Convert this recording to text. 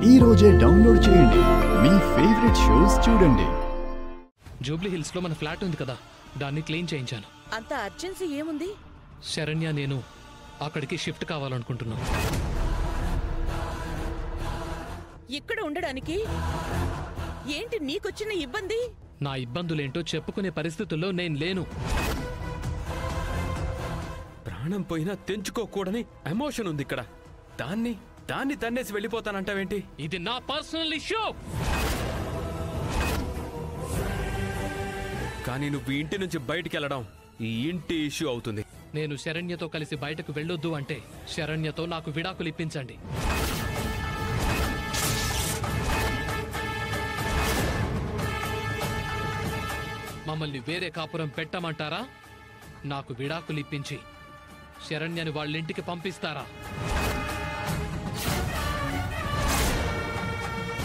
ఈ రోజే డౌన్లోడ్ చేయండి, మీ ఫేవరెట్ షోస్ చూడండి. జూబ్లీ హిల్స్ లో మన ఫ్లాట్ ఉంది కదా, దాన్ని క్లీన్ చేయించాను. అంత అర్జెన్సీ ఏముంది? శరణ్య నేను అక్కడికి షిఫ్ట్ కావాలనుకుంటున్నాను. ఇక్కడ ఉండడానికి ఏంటి నీకొచ్చిన ఇబ్బంది? నా ఇబ్బందులేంటో చెప్పుకునే పరిస్థితుల్లో నేను లేను. ప్రాణం పోయినా తెంచుకోకూడని ఎమోషన్ ఉంది ఇక్కడ. దాన్ని తన్నేసి వెళ్ళిపోతానంటావేంటి? ఇది నా పర్సనల్ ఇష్యూ. కానీ నువ్వు ఇంటి నుంచి బయటికి వెళ్ళడం ఈ ఇంటి ఇష్యూ అవుతుంది. నేను శరణ్యతో కలిసి బయటకు వెళ్ళొద్దు అంటే శరణ్యతో నాకు విడాకులు ఇప్పించండి. మమ్మల్ని వేరే కాపురం పెట్టమంటారా? నాకు విడాకులు ఇప్పించి శరణ్యని వాళ్ళింటికి పంపిస్తారా?